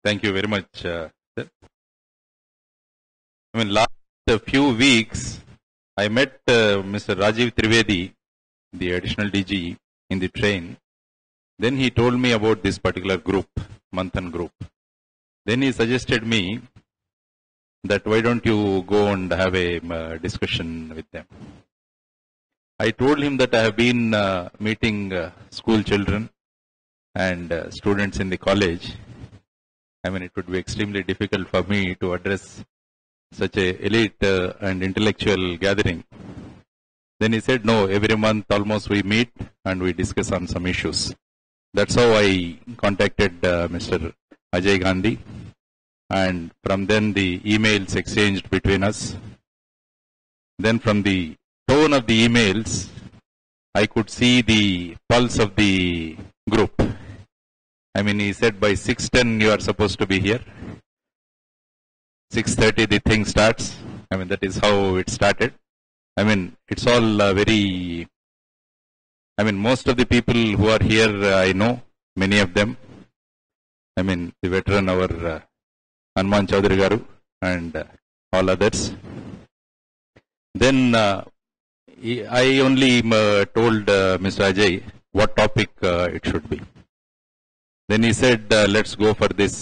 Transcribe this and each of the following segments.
Thank you very much. Sir. Last few weeks, I met Mr. Rajiv Trivedi, the additional DG, in the train. Then he told me about this particular group, Manthan group. Then he suggested me that why don't you go and have a discussion with them. I told him that I have been meeting school children and students in the college. It would be extremely difficult for me to address such a elite and intellectual gathering. Then he said, no, every month almost we meet and we discuss on some issues. That's how I contacted Mr. Ajay Gandhi. And from then the emails exchanged between us. Then from the tone of the emails, I could see the pulse of the group. He said by 6:10 you are supposed to be here. 6:30 the thing starts. That is how it started. It's all very, most of the people who are here, I know, many of them. The veteran, our Hanuman Chaudhary Garu and all others. Then I only told Mr. Ajay what topic it should be. Then he said, let's go for this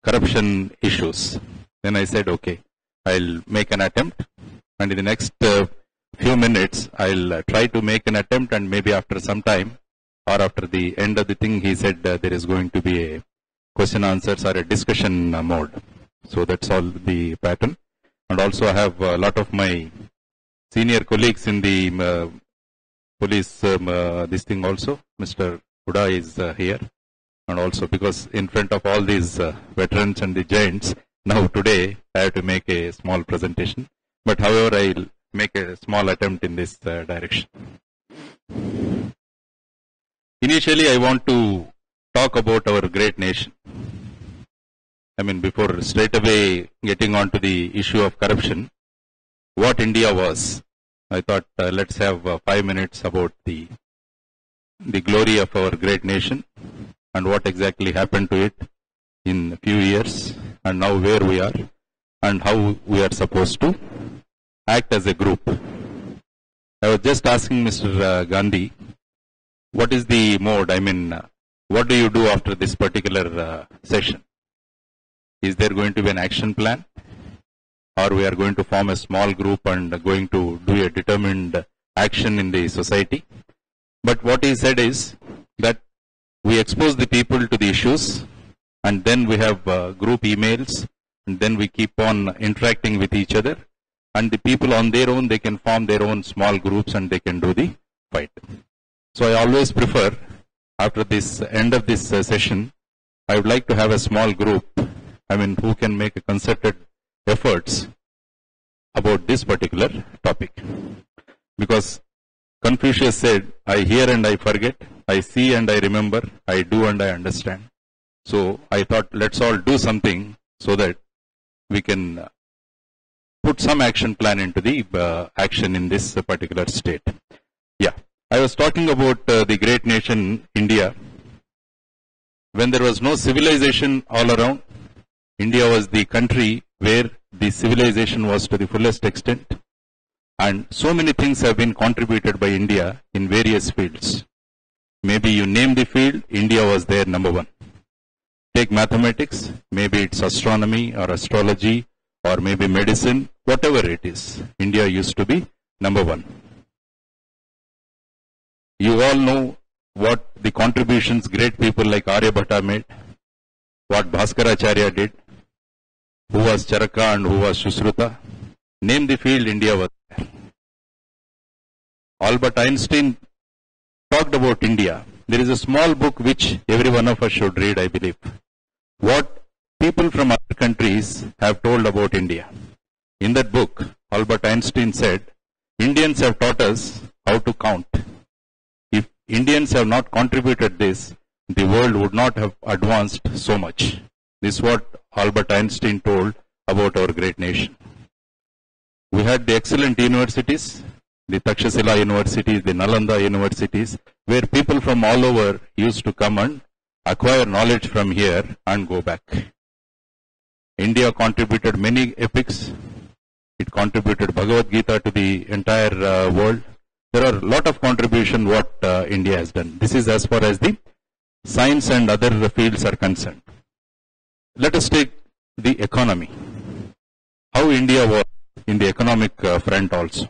corruption issues. Then I said, okay, I'll make an attempt. And in the next few minutes, I'll try to make an attempt, and maybe after some time, or after the end of the thing, he said there is going to be a question answers or a discussion mode. So that's all the pattern. And also I have a lot of my senior colleagues in the police, this thing also. Mr. Huda is here. And also because in front of all these veterans and the giants, now today I have to make a small presentation. But however, I'll make a small attempt in this direction. Initially, I want to talk about our great nation. Before straight away getting on to the issue of corruption, what India was. I thought let's have 5 minutes about the glory of our great nation and what exactly happened to it in a few years and now where we are and how we are supposed to act as a group. I was just asking Mr. Gandhi, what is the mode? What do you do after this particular session? Is there going to be an action plan? Or we are going to form a small group and going to do a determined action in the society? But what he said is that we expose the people to the issues and then we have group emails and then we keep on interacting with each other, and the people on their own, they can form their own small groups and they can do the fight. So I always prefer, after this end of this session, I would like to have a small group, who can make a concerted efforts about this particular topic. Because Confucius said, I hear and I forget, I see and I remember, I do and I understand. So I thought let's all do something so that we can put some action plan into the action in this particular state. Yeah, I was talking about the great nation, India. When there was no civilization all around, India was the country where the civilization was to the fullest extent. And so many things have been contributed by India in various fields. Maybe you name the field, India was there number one. Take mathematics, maybe it's astronomy or astrology or maybe medicine, whatever it is. India used to be number one. You all know what the contributions great people like Aryabhatta made, what Bhaskaracharya did, who was Charaka and who was Sushruta. Name the field, India was there. Albert Einstein talked about India. There is a small book which every one of us should read, I believe. What people from other countries have told about India. In that book, Albert Einstein said, Indians have taught us how to count. If Indians have not contributed this, the world would not have advanced so much. This is what Albert Einstein told about our great nation. We had the excellent universities, the Takshashila universities, the Nalanda universities, where people from all over used to come and acquire knowledge from here and go back. India contributed many epics. It contributed Bhagavad Gita to the entire world. There are a lot of contribution what India has done. This is as far as the science and other fields are concerned. Let us take the economy. How India was in the economic front also.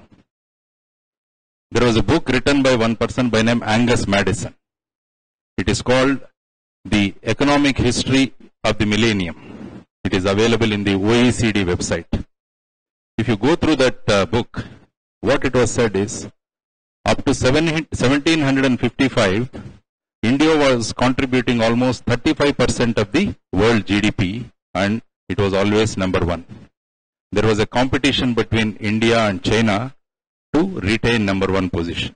There was a book written by one person by name Angus Madison. It is called The Economic History of the Millennium. It is available in the OECD website. If you go through that book, what it was said is, up to 1755, India was contributing almost 35% of the world GDP, and it was always number one. There was a competition between India and China to retain number one position.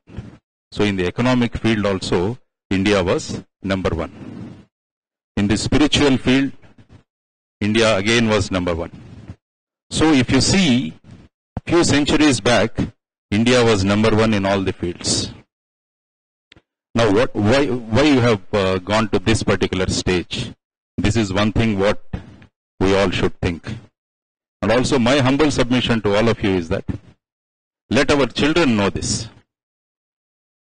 So in the economic field also, India was number one. In the spiritual field, India again was number one. So if you see, a few centuries back, India was number one in all the fields. Now why you have gone to this particular stage? This is one thing what we all should think. And also my humble submission to all of you is that, let our children know this.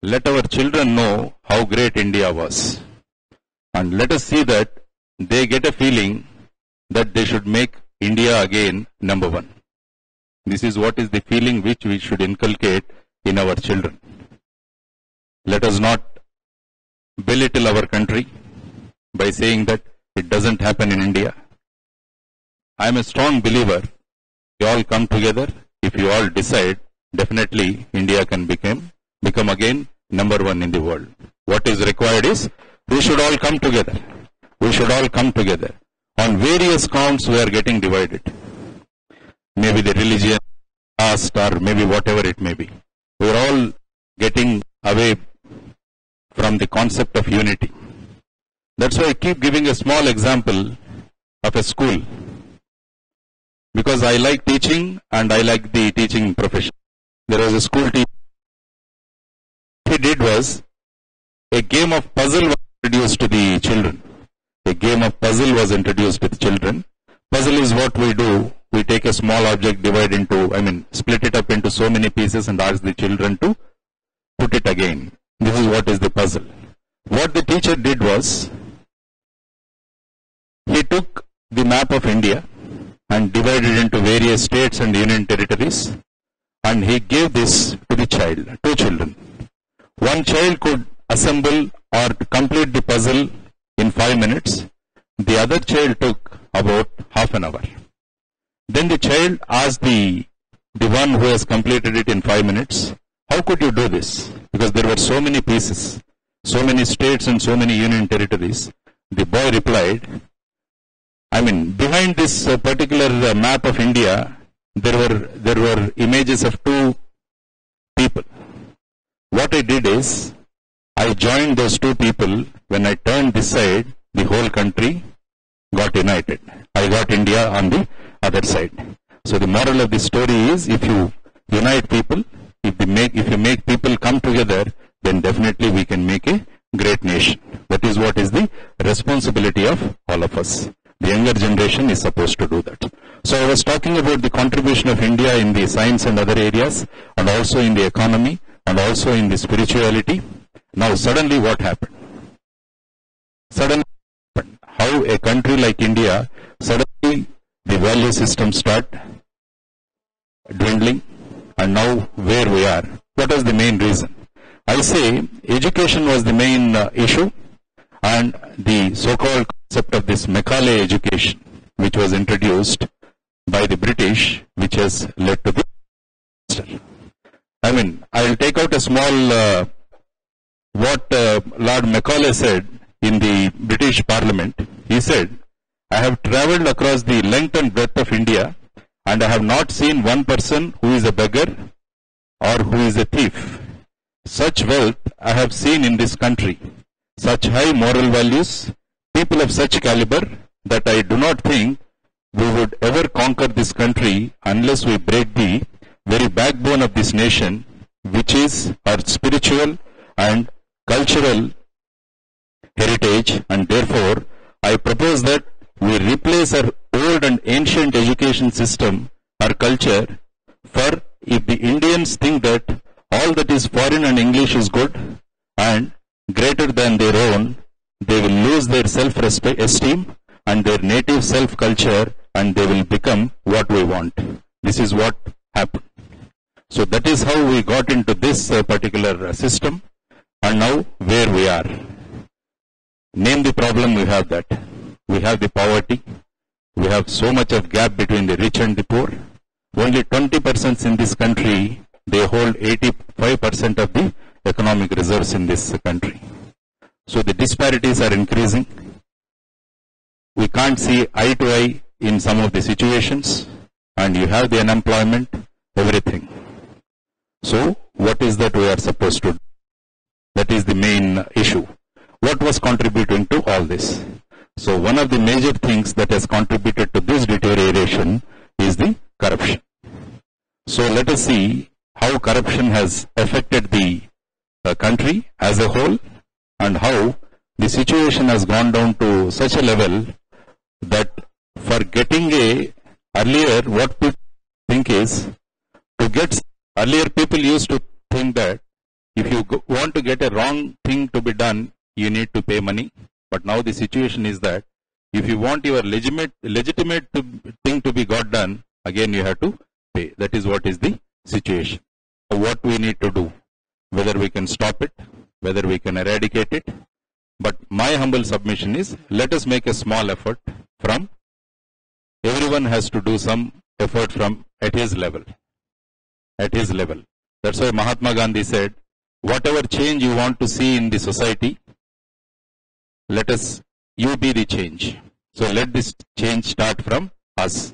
Let our children know how great India was. And let us see that they get a feeling that they should make India again number one. This is what is the feeling which we should inculcate in our children. Let us not belittle our country by saying that it doesn't happen in India. I am a strong believer. We all come together. If you all decide, definitely India can become again number one in the world. What is required is, we should all come together. We should all come together. On various counts we are getting divided. Maybe the religion, caste, or maybe whatever it may be. We are all getting away from the concept of unity. That's why I keep giving a small example of a school. Because I like teaching and I like the teaching profession. There was a school teacher. What he did was, a game of puzzle was introduced to the children. A game of puzzle was introduced to the children. Puzzle is what we do. We take a small object, split it up into so many pieces and ask the children to put it again. This is what is the puzzle. What the teacher did was, he took the map of India and divided into various states and union territories, and he gave this to the child, two children. One child could assemble or complete the puzzle in 5 minutes. The other child took about half an hour. Then the child asked the one who has completed it in 5 minutes, how could you do this? Because there were so many pieces, so many states and so many union territories. The boy replied, behind this particular map of India, there were images of two people. What I did is, I joined those two people. When I turned this side, the whole country got united. I got India on the other side. So the moral of the story is, if you unite people, if you make people come together, then definitely we can make a great nation. That is what is the responsibility of all of us. The younger generation is supposed to do that. So I was talking about the contribution of India in the science and other areas, and also in the economy, and also in the spirituality. Now suddenly what happened? How a country like India, suddenly the value system start dwindling, and now where we are. What was the main reason? I say education was the main issue, and the so-called concept of this Macaulay education, which was introduced by the British, which has led to the disaster. I will take out a small what Lord Macaulay said in the British Parliament. He said, I have travelled across the length and breadth of India, and I have not seen one person who is a beggar or who is a thief. Such wealth I have seen in this country, such high moral values, people of such caliber, that I do not think we would ever conquer this country unless we break the very backbone of this nation, which is our spiritual and cultural heritage, and therefore I propose that we replace our old and ancient education system, our culture, for if the Indians think that all that is foreign and English is good and greater than their own, they will lose their self-esteem and their native self-culture, and they will become what we want. This is what happened. So that is how we got into this particular system, and now where we are. Name the problem, we have that. We have the poverty. We have so much of gap between the rich and the poor. Only 20% in this country, they hold 85% of the economic reserves in this country. So the disparities are increasing. We can't see eye to eye in some of the situations, and you have the unemployment, everything. So what is that we are supposed to do? That is the main issue. What was contributing to all this? So one of the major things that has contributed to this deterioration is the corruption. So let us see how corruption has affected the country as a whole, and how the situation has gone down to such a level that for getting earlier what people think is earlier people used to think that if you want to get a wrong thing to be done, you need to pay money. But now the situation is that if you want your legitimate thing to be got done, again you have to pay. That is what is the situation. What we need to do, whether we can stop it, whether we can eradicate it. But my humble submission is, let us make a small effort from, everyone has to do some effort from at his level. At his level. That's why Mahatma Gandhi said, whatever change you want to see in the society, you be the change. So let this change start from us.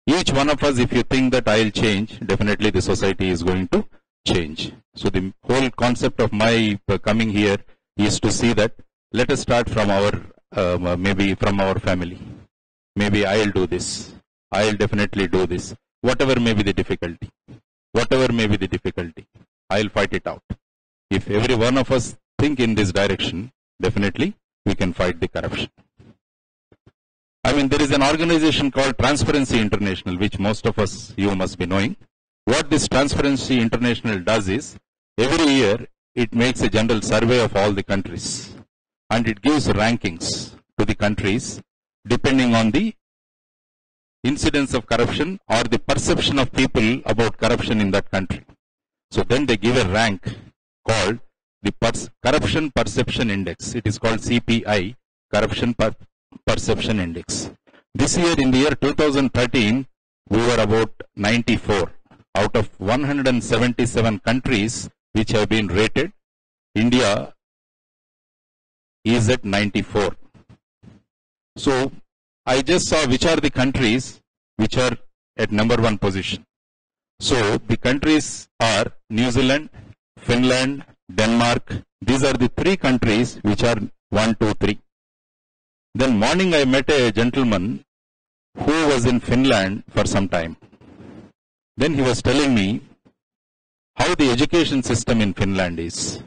Each one of us, if you think that I'll change, definitely the society is going to change. So the whole concept of my coming here is to see that let us start from our, maybe from our family. Maybe I'll do this. I'll definitely do this. Whatever may be the difficulty. Whatever may be the difficulty, I'll fight it out. If every one of us think in this direction, definitely we can fight the corruption. I mean, there is an organization called Transparency International, which most of us, you must be knowing. What this Transparency International does is, every year it makes a general survey of all the countries, and it gives rankings to the countries depending on the incidence of corruption or the perception of people about corruption in that country. So then they give a rank called the Corruption Perception Index. It is called CPI, Corruption Perception Index. This year, in the year 2013, we were about 94. Out of 177 countries which have been rated, India is at 94. So I just saw which are the countries which are at number 1 position. So the countries are New Zealand, Finland, Denmark. These are the 3 countries which are 1, 2, 3. Then morning I met a gentleman who was in Finland for some time. Then he was telling me how the education system in Finland is.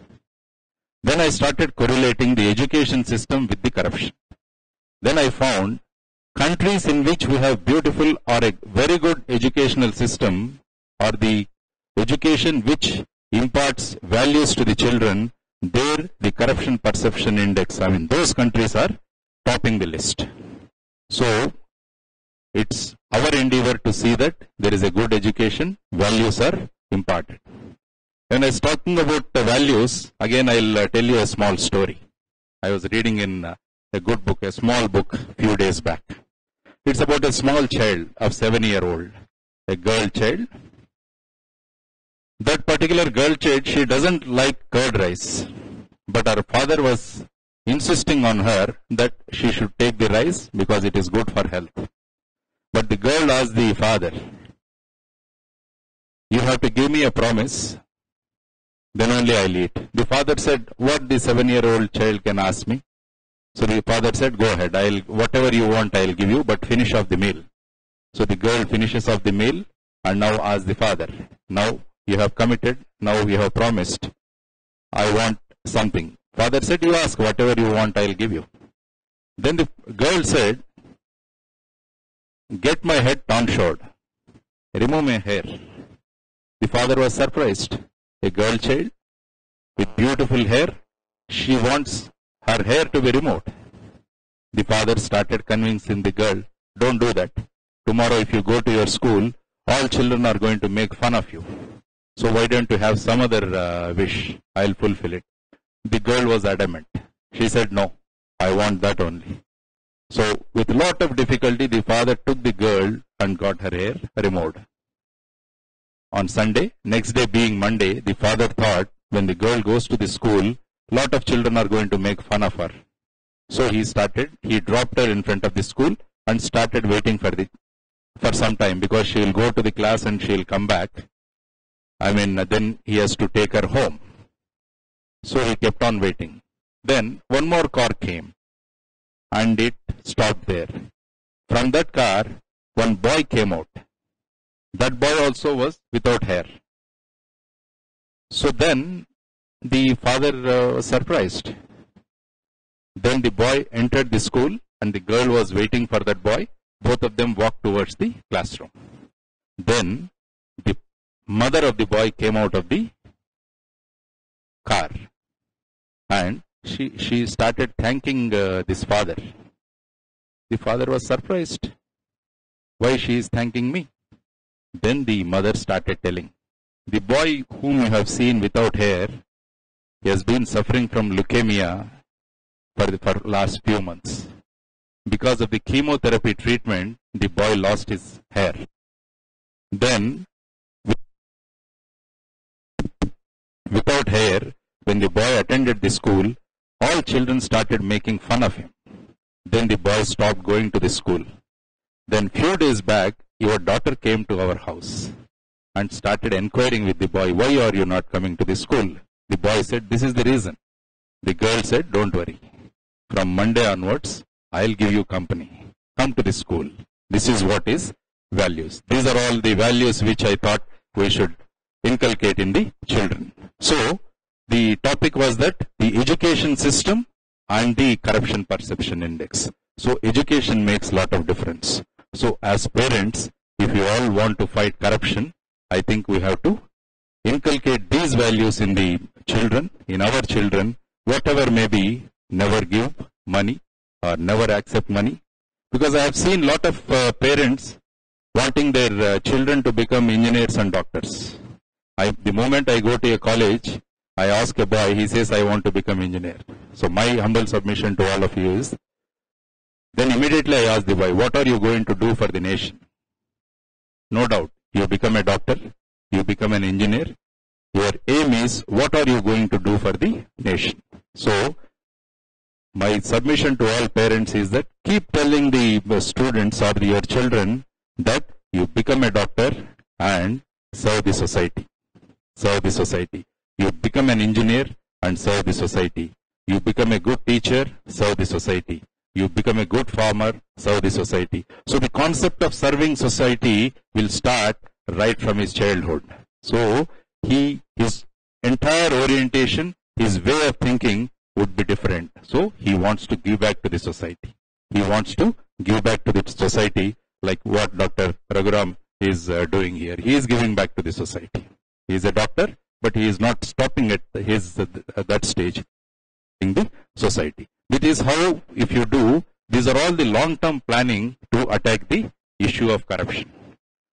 Then I started correlating the education system with the corruption. Then I found countries in which we have beautiful or a very good educational system, or the education which imparts values to the children, there the corruption perception index, I mean those countries are topping the list. So it's our endeavor to see that there is a good education, values are imparted. When I was talking about the values, again I'll tell you a small story. I was reading in a good book, a small book, few days back. It's about a small child of 7-year-old, a girl child. That particular girl child, she doesn't like curd rice, but her father was insisting on her that she should take the rice because it is good for health. But the girl asked the father, you have to give me a promise, then only I'll eat. The father said, what the 7-year-old child can ask me? So the father said, go ahead, whatever you want I'll give you, but finish off the meal. So the girl finishes off the meal and now asks the father, now you have committed, now you have promised, I want something. Father said, you ask whatever you want, I'll give you. Then the girl said, get my head tonsured. Remove my hair. The father was surprised. A girl child with beautiful hair, she wants her hair to be removed. The father started convincing the girl, don't do that. Tomorrow if you go to your school, all children are going to make fun of you. So why don't you have some other wish? I'll fulfill it. The girl was adamant. She said, no, I want that only. So with lot of difficulty, the father took the girl and got her hair removed. On Sunday, next day being Monday, the father thought when the girl goes to the school, lot of children are going to make fun of her. So he dropped her in front of the school and started waiting for some time, because she will go to the class and she will come back. Then he has to take her home. So he kept on waiting. Then one more car came and it stopped there. From that car, one boy came out. That boy also was without hair. So then the father was surprised. Then the boy entered the school and the girl was waiting for that boy. Both of them walked towards the classroom. Then the mother of the boy came out of the car and she started thanking this father. The father was surprised. Why she is thanking me? Then the mother started telling, the boy whom you have seen without hair, he has been suffering from leukemia for last few months. Because of the chemotherapy treatment, the boy lost his hair. Then, without hair, when the boy attended the school, all children started making fun of him. Then the boy stopped going to the school. Then few days back, your daughter came to our house and started inquiring with the boy, why are you not coming to the school? The boy said, this is the reason. The girl said, don't worry. From Monday onwards, I'll give you company. Come to the school. This is what is values. These are all the values which I thought we should inculcate in the children. So, the topic was that the education system and the corruption perception index. So, education makes a lot of difference. So, as parents, if you all want to fight corruption, I think we have to inculcate these values in the children, in our children, whatever may be, never give money or never accept money. Because I have seen a lot of parents wanting their children to become engineers and doctors. The moment I go to a college, I ask a boy, he says, I want to become engineer. So my humble submission to all of you is, then immediately I ask the boy, what are you going to do for the nation? No doubt, you become a doctor, you become an engineer. Your aim is, what are you going to do for the nation? So, my submission to all parents is that keep telling the students or your children that you become a doctor and serve the society. Serve the society. You become an engineer and serve the society. You become a good teacher, serve the society. You become a good farmer, serve the society. So the concept of serving society will start right from his childhood. So his entire orientation, his way of thinking would be different. So he wants to give back to the society. He wants to give back to the society like what Dr. Raghuram is doing here. He is giving back to the society. He is a doctor, but he is not stopping at that stage in the society. That is how, if you do, these are all the long-term planning to attack the issue of corruption.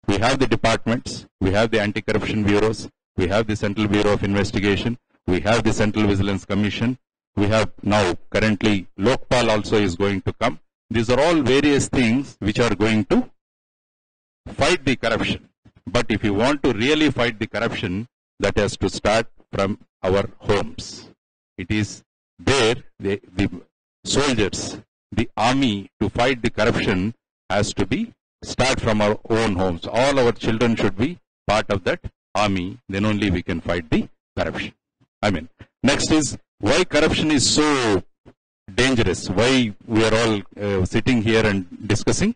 We have the departments, we have the anti-corruption bureaus, we have the Central Bureau of Investigation, we have the Central Vigilance Commission, we have now currently Lokpal also is going to come. These are all various things which are going to fight the corruption. But if you want to really fight the corruption, that has to start from our homes. It is there, the soldiers, the army to fight the corruption has to be start from our own homes. All our children should be part of that army, then only we can fight the corruption. Next is why corruption is so dangerous, why we are all sitting here and discussing.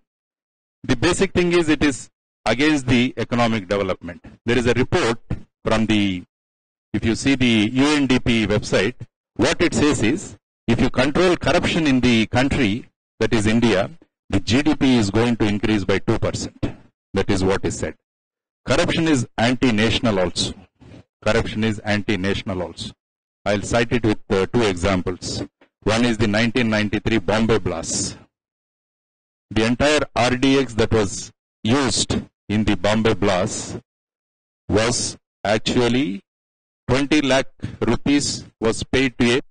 The basic thing is it is against the economic development. There is a report from if you see the UNDP website, what it says is, if you control corruption in the country, that is India, the GDP is going to increase by 2%. That is what is said. Corruption is anti-national also. Corruption is anti-national also. I'll cite it with two examples. One is the 1993 Bombay blast. The entire RDX that was used in the Bombay blast was actually 20 lakh rupees was paid to a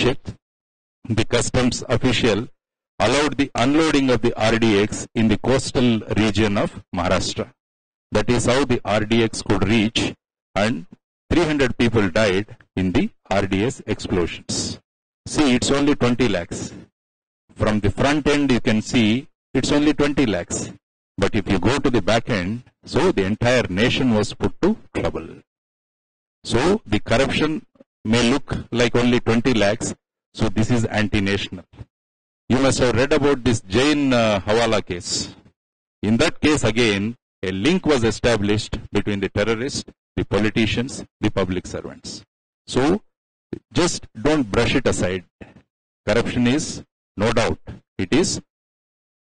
ship. The customs official allowed the unloading of the RDX in the coastal region of Maharashtra. That is how the RDX could reach, and 300 people died in the RDS explosions. See, it's only 20 lakhs. From the front end you can see it's only 20 lakhs. But if you go to the back end, so the entire nation was put to trouble. So the corruption may look like only 20 lakhs, so this is anti-national. You must have read about this Jain Hawala case. In that case again, a link was established between the terrorists, the politicians, the public servants. So just don't brush it aside. Corruption is, no doubt, it is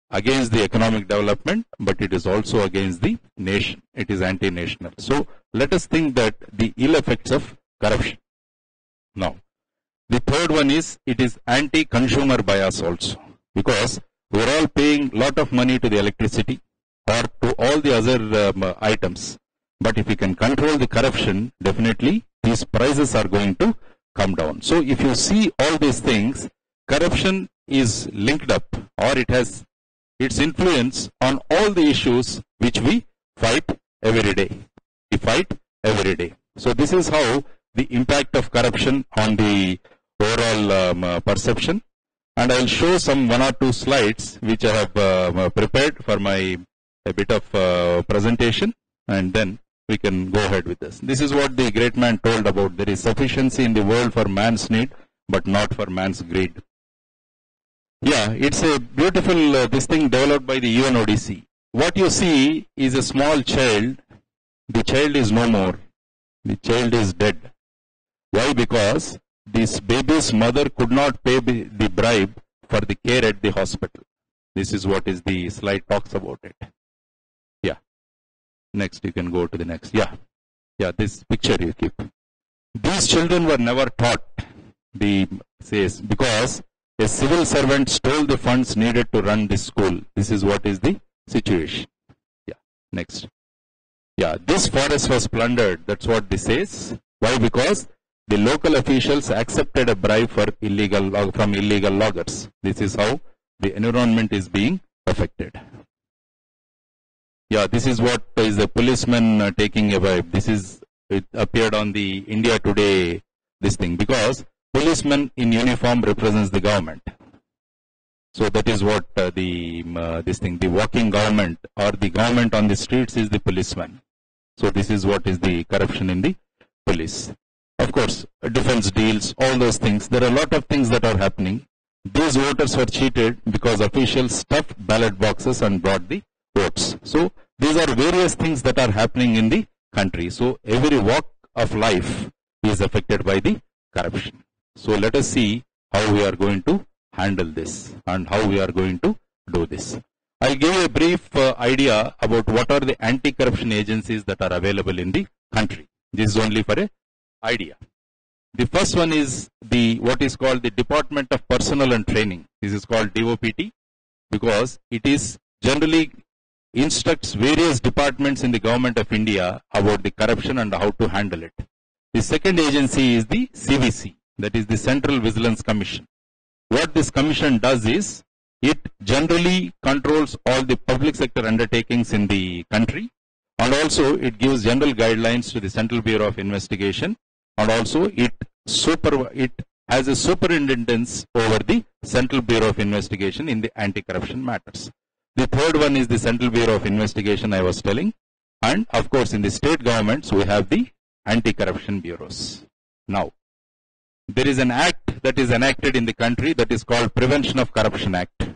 against the economic development, but it is also against the nation. It is anti-national. So let us think that the ill effects of corruption. Now, the third one is, it is anti-consumer bias also, because we are all paying lot of money to the electricity or to all the other items. But if we can control the corruption, definitely these prices are going to come down. So if you see all these things, corruption is linked up, or it has its influence on all the issues which we fight every day. We fight every day. So this is how the impact of corruption on the overall perception. And I'll show some one or two slides which I have prepared for a bit of presentation, and then we can go ahead with this. This is what the great man told about: there is sufficiency in the world for man's need, but not for man's greed. Yeah, it's a beautiful this thing developed by the UNODC. What you see is a small child. The child is no more. The child is dead. Why? Because this baby's mother could not pay the bribe for the care at the hospital. This is what is the slide talks about it. Yeah. Next, you can go to the next. Yeah. Yeah, this picture you keep. These children were never taught, the says, because a civil servant stole the funds needed to run this school. This is what is the situation. Yeah. Next. Yeah, this forest was plundered. That's what this says. Why? Because the local officials accepted a bribe from illegal loggers. This is how the environment is being affected. Yeah, this is what is the policeman taking a bribe. It appeared on the India Today, this thing, because policeman in uniform represents the government. So that is what the walking government or the government on the streets is the policeman. So this is what is the corruption in the police. Of course, defense deals, all those things. There are a lot of things that are happening. These voters were cheated because officials stuffed ballot boxes and brought the votes. So these are various things that are happening in the country. So every walk of life is affected by the corruption. So let us see how we are going to handle this and how we are going to do this. I'll give you a brief idea about what are the anti-corruption agencies that are available in the country. This is only for a idea. The first one is what is called the Department of Personnel and Training. This is called DOPT because it is generally instructs various departments in the government of India about the corruption and how to handle it. The second agency is the CVC, that is the Central Vigilance Commission. What this commission does is, it generally controls all the public sector undertakings in the country, and also it gives general guidelines to the Central Bureau of Investigation, and also it has a superintendence over the Central Bureau of Investigation in the anti-corruption matters. The third one is the Central Bureau of Investigation I was telling, and of course in the state governments we have the anti-corruption bureaus. Now, there is an act that is enacted in the country that is called Prevention of Corruption Act.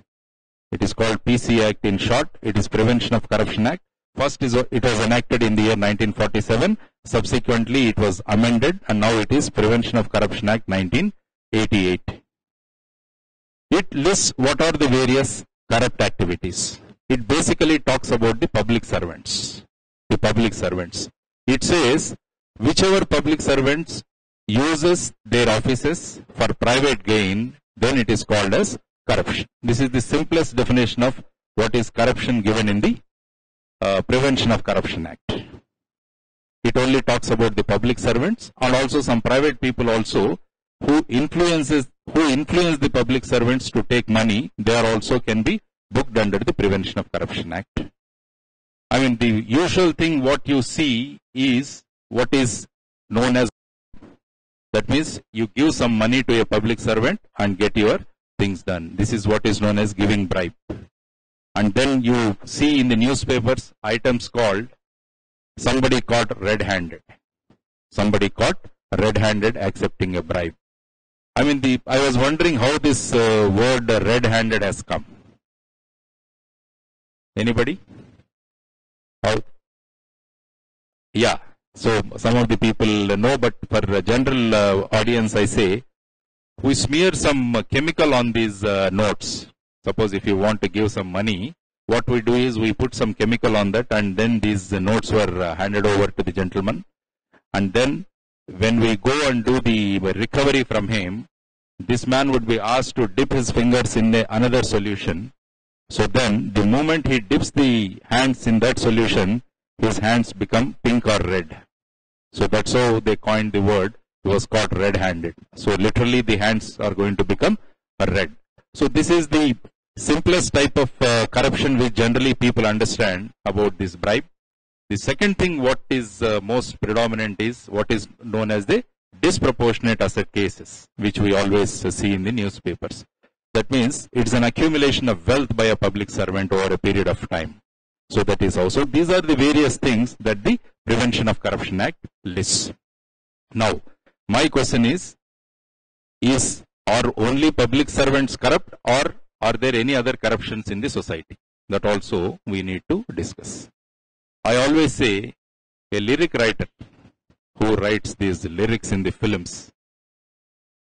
It is called PC Act in short. It is Prevention of Corruption Act. First, it was enacted in the year 1947, subsequently it was amended and now it is Prevention of Corruption Act 1988. It lists what are the various corrupt activities. It basically talks about the public servants. The public servants. It says whichever public servants uses their offices for private gain, then it is called as corruption. This is the simplest definition of what is corruption given in the Prevention of Corruption Act. It only talks about the public servants and also some private people also who influence the public servants to take money. They are also can be booked under the Prevention of Corruption Act. I mean, the usual thing what you see is what is known as, that means you give some money to a public servant and get your things done. This is what is known as giving bribe. And then you see in the newspapers items called somebody caught red-handed. Somebody caught red-handed accepting a bribe. I mean, I was wondering how this word red-handed has come. Anybody? How? Yeah. So some of the people know, but for a general audience, I say, we smear some chemical on these notes. Suppose if you want to give some money, what we do is we put some chemical on that, and then these notes were handed over to the gentleman. And then when we go and do the recovery from him, this man would be asked to dip his fingers in another solution. So then the moment he dips the hands in that solution, his hands become pink or red. So that's how they coined the word. He was caught red-handed. So literally the hands are going to become red. So this is the simplest type of corruption which generally people understand about this bribe. The second thing what is most predominant is what is known as the disproportionate asset cases, which we always see in the newspapers. That means it's an accumulation of wealth by a public servant over a period of time. So that is also, these are the various things that the Prevention of Corruption Act lists. Now, my question is are only public servants corrupt, or are there any other corruptions in the society? That also we need to discuss. I always say a lyric writer who writes these lyrics in the films,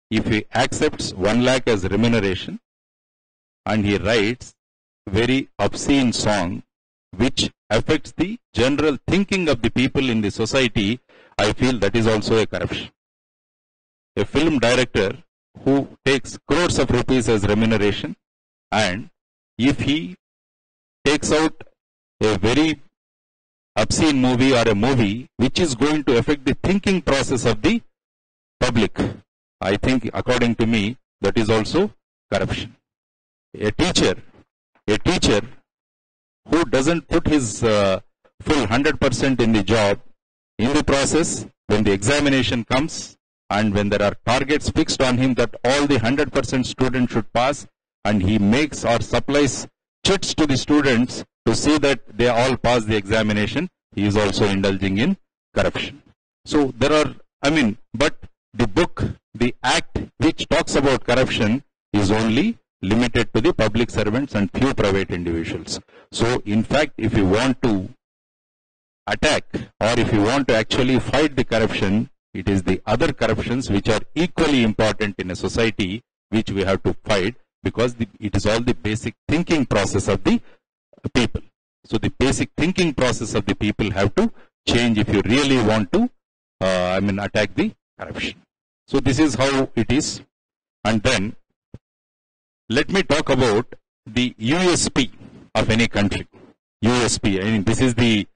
if he accepts 1 lakh as remuneration and he writes very obscene song which affects the general thinking of the people in the society, I feel that is also a corruption. A film director who takes crores of rupees as remuneration, and if he takes out a very obscene movie or a movie which is going to affect the thinking process of the public, I think according to me that is also corruption. A teacher who doesn't put his full 100% in the job, in the process, when the examination comes and when there are targets fixed on him that all the 100% students should pass, and he makes or supplies chits to the students to see that they all pass the examination, he is also indulging in corruption. So there are, but the book, the act which talks about corruption is only limited to the public servants and few private individuals. So in fact, if you want to attack or if you want to actually fight the corruption, it is the other corruptions which are equally important in a society which we have to fight, because it is all the basic thinking process of the people. So the basic thinking process of the people have to change if you really want to attack the corruption. So this is how it is. And then let me talk about the USP of any country. USP, this is the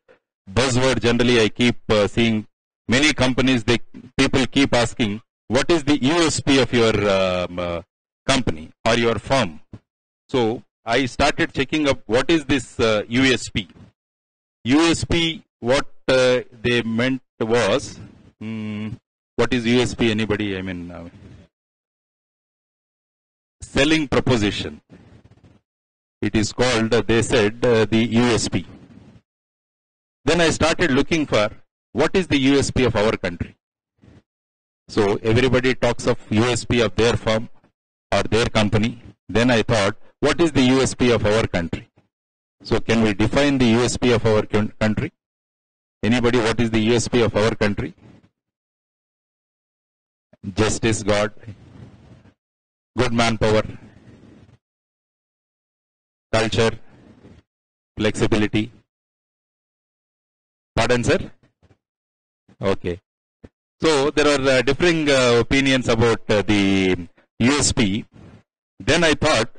buzzword generally I keep seeing. Many companies, people keep asking, what is the USP of your company or your firm? So I started checking up what is this USP. USP, what they meant was, what is USP? Anybody? Selling proposition. It is called, they said, the USP. Then I started looking for what is the USP of our country. So everybody talks of USP of their firm or their company. Then I thought, what is the USP of our country? So can we define the USP of our country? Anybody, what is the USP of our country? Justice, God, good manpower, culture, flexibility. Pardon, sir? Okay. So there are differing opinions about the USP. Then I thought,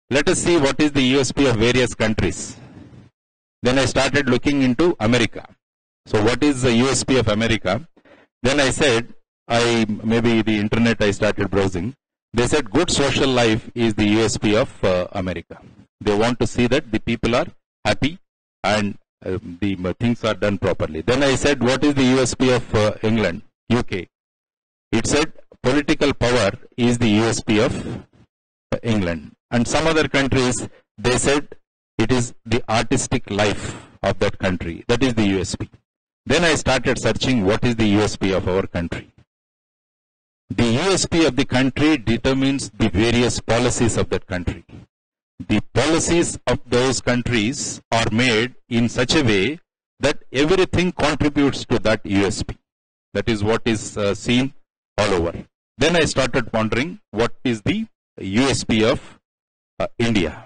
let us see what is the USP of various countries. Then I started looking into America. So what is the USP of America? Then I said, maybe the internet I started browsing. They said good social life is the USP of America. They want to see that the people are happy and the things are done properly. Then I said, what is the USP of England, UK? It said political power is the USP of England. And some other countries, they said it is the artistic life of that country. That is the USP. Then I started searching what is the USP of our country. The USP of the country determines the various policies of that country. The policies of those countries are made in such a way that everything contributes to that USP. That is what is seen all over. Then I started pondering what is the USP of India.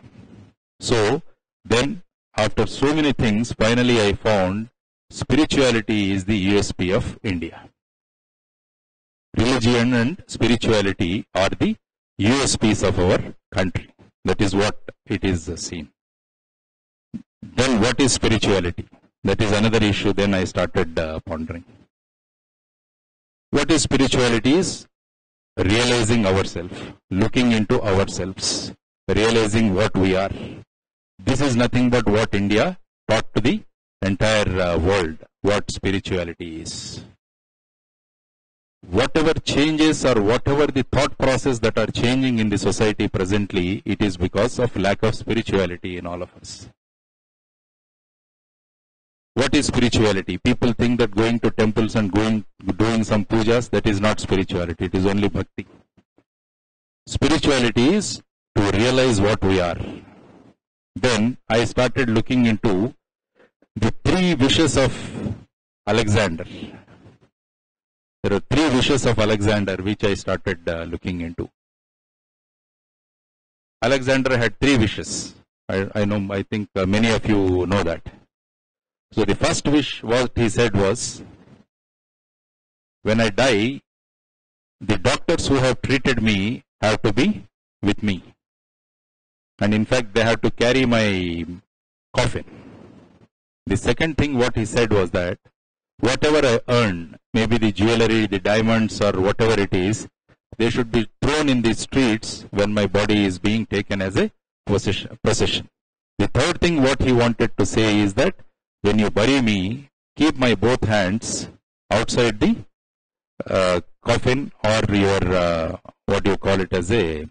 So then after so many things, finally I found spirituality is the USP of India. Religion and spirituality are the USPs of our country. That is what it is seen. Then what is spirituality? That is another issue. Then I started pondering. What is spirituality is realizing ourselves, looking into ourselves, realizing what we are. This is nothing but what India taught to the entire world, what spirituality is. Whatever changes or whatever the thought process that are changing in the society presently, it is because of lack of spirituality in all of us. What is spirituality? People think that going to temples and doing some pujas, that is not spirituality, it is only bhakti. Spirituality is to realize what we are. Then I started looking into the 3 wishes of Alexander. There are 3 wishes of Alexander which I started looking into. Alexander had 3 wishes. I think many of you know that. So the first wish, what he said was, when I die, the doctors who have treated me have to be with me. And in fact, they have to carry my coffin. The second thing what he said was that, whatever I earn, maybe the jewelry, the diamonds or whatever it is, they should be thrown in the streets when my body is being taken as a procession. The third thing what he wanted to say is that, when you bury me, keep my both hands outside the coffin or your, what you call it as a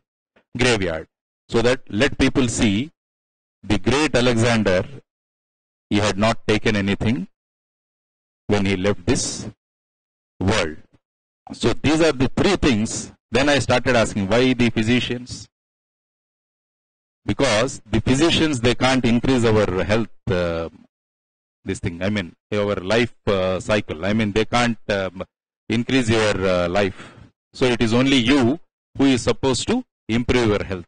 graveyard. So that let people see the great Alexander, he had not taken anything when he left this world. So these are the 3 things. Then I started asking, why the physicians? Because the physicians, they can't increase our health, our life cycle. They can't increase your life. So it is only you who is supposed to improve your health.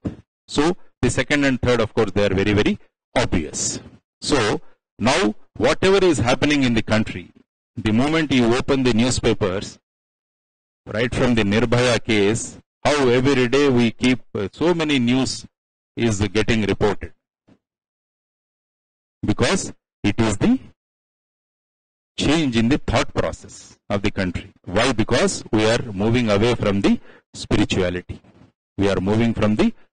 So the second and third, of course, they are very, very obvious. So now whatever is happening in the country, the moment you open the newspapers, right from the Nirbhaya case, how every day we keep so many news is getting reported. Because it is the change in the thought process of the country. Why? Because we are moving away from the spirituality. We are moving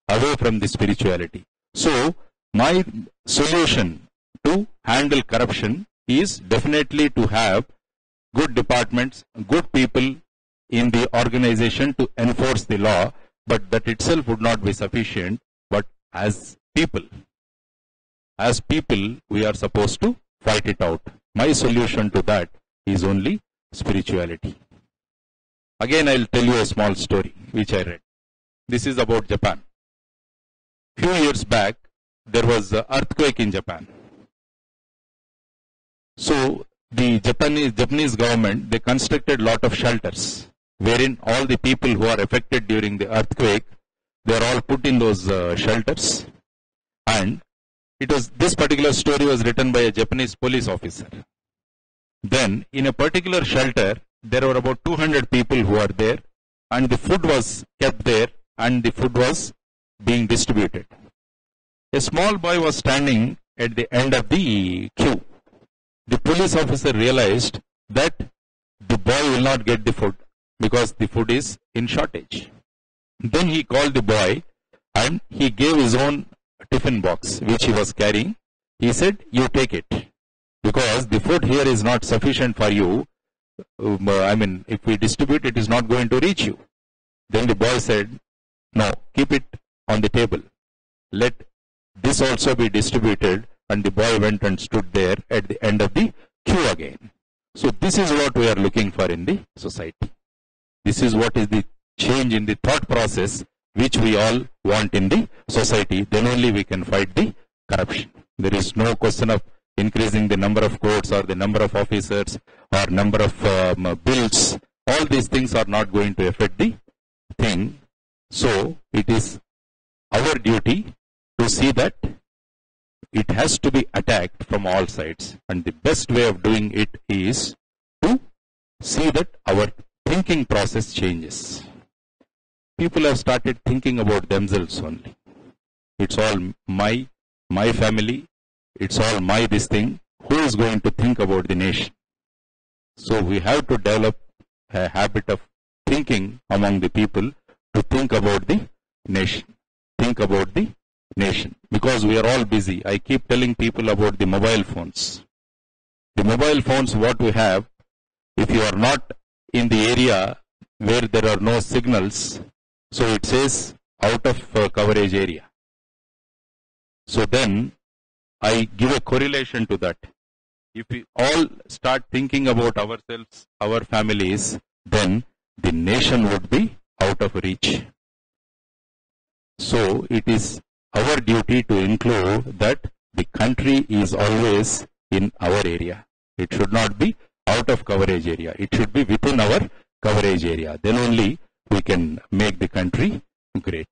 away from the spirituality. So my solution to handle corruption is definitely to have good departments, good people in the organization to enforce the law, but that itself would not be sufficient. But as people, we are supposed to fight it out. My solution to that is only spirituality. Again, I'll tell you a small story which I read. This is about Japan. Few years back, there was an earthquake in Japan. So the Japanese government, they constructed lot of shelters, wherein all the people who are affected during the earthquake, they are all put in those shelters. And this particular story was written by a Japanese police officer. Then, in a particular shelter, there were about 200 people who are there, and the food was kept there, and the food was being distributed. A small boy was standing at the end of the queue. The police officer realized that the boy will not get the food because the food is in shortage. Then he called the boy and he gave his own tiffin box which he was carrying. He said, "You take it because the food here is not sufficient for you. If we distribute, it is not going to reach you." Then the boy said, "No, keep it on the table. Let this also be distributed." And the boy went and stood there at the end of the queue again. So this is what we are looking for in the society. This is what is the change in the thought process which we all want in the society. Then only we can fight the corruption. There is no question of increasing the number of courts or the number of officers or number of bills. All these things are not going to affect the thing. So it is our duty to see that it has to be attacked from all sides. And the best way of doing it is to see that our thinking process changes. People have started thinking about themselves only. It's all my family, it's all my this thing. Who is going to think about the nation? So we have to develop a habit of thinking among the people to think about the nation. Think about the nation. Because we are all busy. I keep telling people about the mobile phones. The mobile phones what we have, if you are not in the area where there are no signals, so it says out of coverage area. So then I give a correlation to that. If we all start thinking about ourselves, our families, then the nation would be out of reach. So it is our duty to include that the country is always in our area. It should not be out of coverage area. It should be within our coverage area. Then only we can make the country great.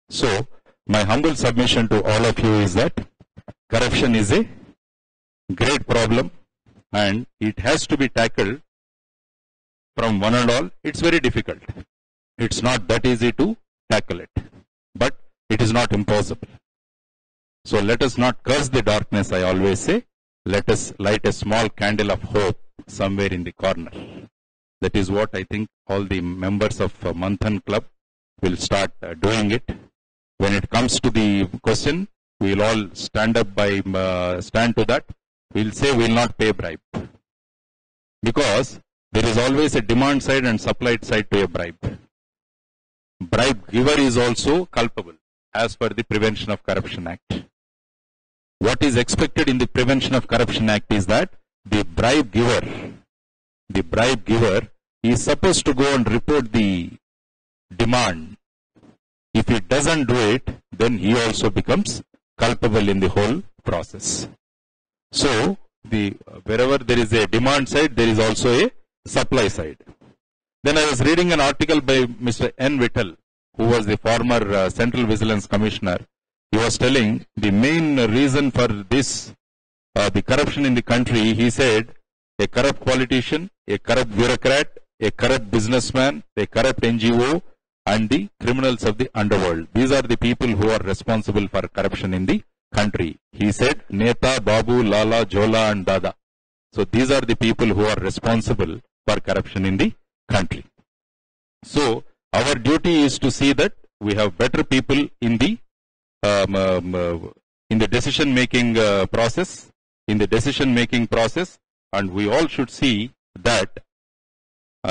So my humble submission to all of you is that corruption is a great problem and it has to be tackled from one and all. It's very difficult. It's not that easy to tackle it. But it is not impossible. So let us not curse the darkness, I always say. Let us light a small candle of hope somewhere in the corner. That is what I think all the members of Manthan Club will start doing it. When it comes to the question, we will all stand to that. We will say we will not pay bribe. Because there is always a demand side and supply side to a bribe. Bribe giver is also culpable as per the Prevention of Corruption Act. What is expected in the Prevention of Corruption Act is that the bribe giver is supposed to go and report the demand. If he doesn't do it, then he also becomes culpable in the whole process. So, wherever there is a demand side, there is also a supply side. Then I was reading an article by Mr. N. Vittal, who was the former Central Vigilance Commissioner. He was telling the main reason for this, the corruption in the country. He said, a corrupt politician, a corrupt bureaucrat, a corrupt businessman, a corrupt NGO, and the criminals of the underworld. These are the people who are responsible for corruption in the country. He said, Neta, Babu, Lala, Jola, and Dada. So these are the people who are responsible for corruption in the country. So our duty is to see that we have better people in the decision making process, and we all should see that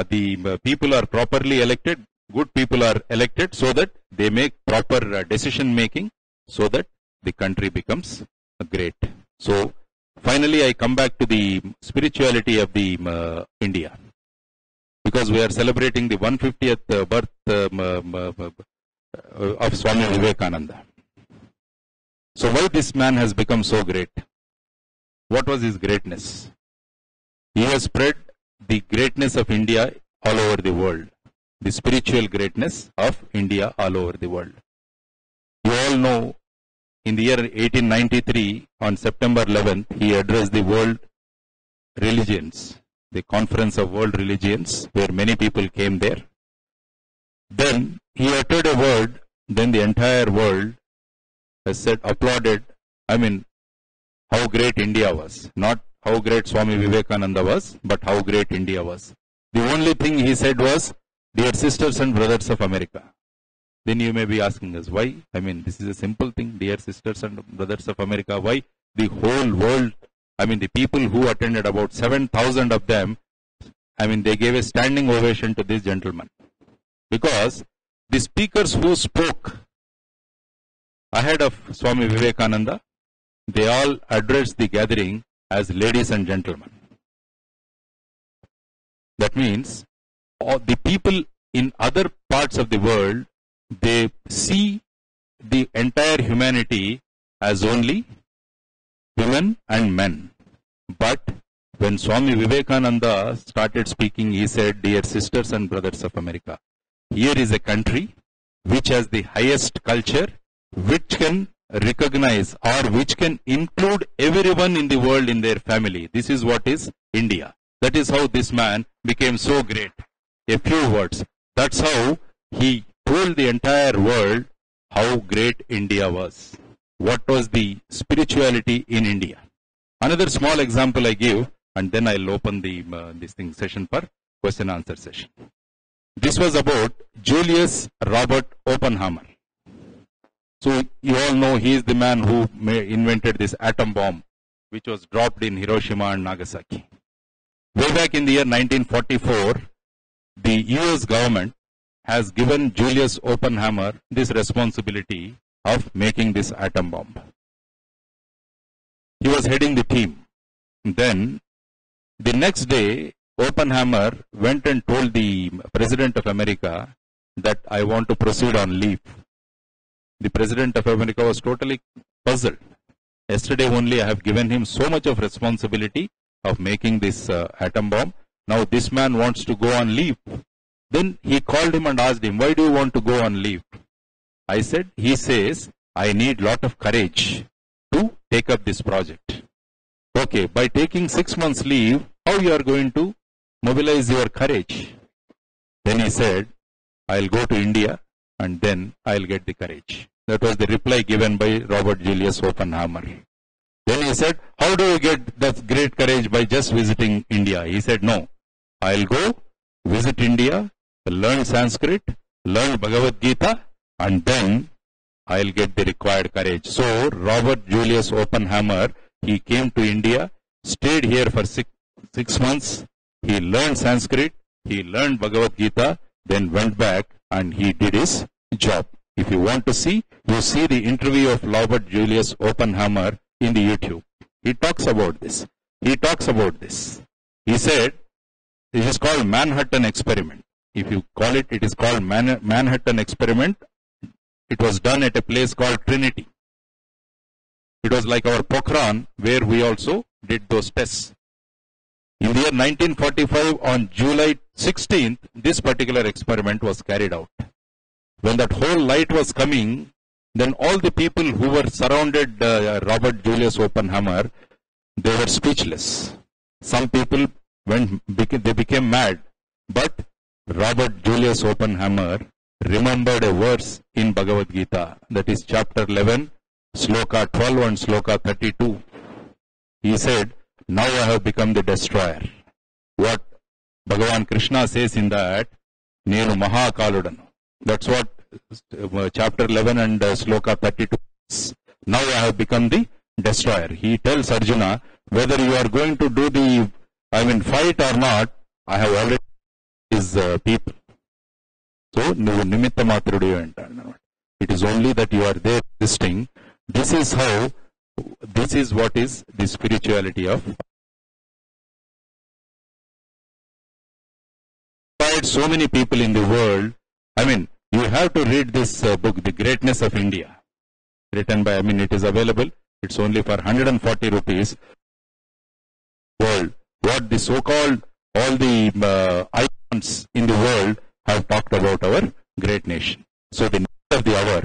the people are properly elected, good people are elected, so that they make proper decision making, so that the country becomes great. So finally I come back to the spirituality of the India. Because we are celebrating the 150th birth of Swami Vivekananda. So why this man has become so great? What was his greatness? He has spread the greatness of India all over the world, the spiritual greatness of India all over the world. You all know, in the year 1893, on September 11th, he addressed the world religions, the Conference of World Religions, where many people came there. Then he uttered a word, then the entire world has said, applauded, how great India was. Not how great Swami Vivekananda was, but how great India was. The only thing he said was, dear sisters and brothers of America. Then you may be asking us, why? This is a simple thing, dear sisters and brothers of America. Why? The whole world, the people who attended, about 7,000 of them, they gave a standing ovation to this gentleman. Because the speakers who spoke ahead of Swami Vivekananda, they all addressed the gathering as ladies and gentlemen. That means all the people in other parts of the world, they see the entire humanity as only women and men. But when Swami Vivekananda started speaking, he said, dear sisters and brothers of America, here is a country which has the highest culture, which can recognize or which can include everyone in the world in their family. This is what is India. That is how this man became so great. A few words. That's how he told the entire world how great India was. What was the spirituality in India? Another small example I give, and then I'll open the session for question answer session. This was about Julius Robert Oppenheimer. So you all know he is the man who invented this atom bomb, which was dropped in Hiroshima and Nagasaki. Way back in the year 1944, the US government has given Julius Oppenheimer this responsibility of making this atom bomb. He was heading the team. Then, the next day, Oppenheimer went and told the President of America that I want to proceed on leave. The President of America was totally puzzled. Yesterday only I have given him so much of responsibility of making this atom bomb. Now this man wants to go on leave. Then he called him and asked him, why do you want to go on leave? I said, he says, I need lot of courage to take up this project. Okay, by taking 6 months leave, how you are going to mobilize your courage? Then he said, I'll go to India and then I'll get the courage. That was the reply given by Robert Julius Oppenheimer. Then he said, how do you get that great courage by just visiting India? He said, no, I'll go visit India, learn Sanskrit, learn Bhagavad Gita, and then I'll get the required courage. So Robert Julius Oppenheimer, he came to India, stayed here for six months, he learned Sanskrit, he learned Bhagavad Gita, then went back and he did his job. If you want to see, you see the interview of Robert Julius Oppenheimer in the YouTube. He talks about this. He said, this is called Manhattan Experiment. If you call it, it is called Manhattan Experiment. It was done at a place called Trinity. It was like our Pokhran, where we also did those tests. In the year 1945, on July 16th, this particular experiment was carried out. When that whole light was coming, then all the people who were surrounded Robert Julius Oppenheimer, they were speechless. Some people they became mad. But Robert Julius Oppenheimer remembered a verse in Bhagavad Gita, that is chapter 11, sloka 12 and sloka 32. He said, now I have become the destroyer. What Bhagavan Krishna says in that, Nenu Mahakaludanu. That's what chapter 11 and sloka 32 is. Now I have become the destroyer. He tells Arjuna, whether you are going to do the, fight or not, I have already his people. So, nimitta matrudu antaru. It is only that you are there existing. This is what is the spirituality of. So many people in the world. You have to read this book, The Greatness of India, written by, it is available. It's only for 140 rupees. World, what the so-called all the icons in the world have talked about our great nation. So the need of the hour,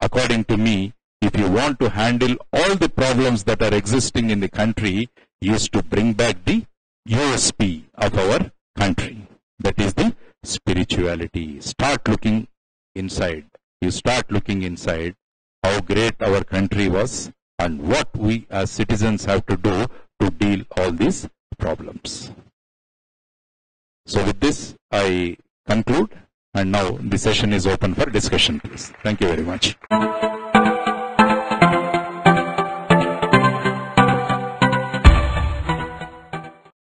according to me, if you want to handle all the problems that are existing in the country, is to bring back the USP of our country. That is the spirituality. Start looking inside. You start looking inside how great our country was and what we as citizens have to do to deal all these problems. So with this, I conclude, and now the session is open for discussion, please. Thank you very much.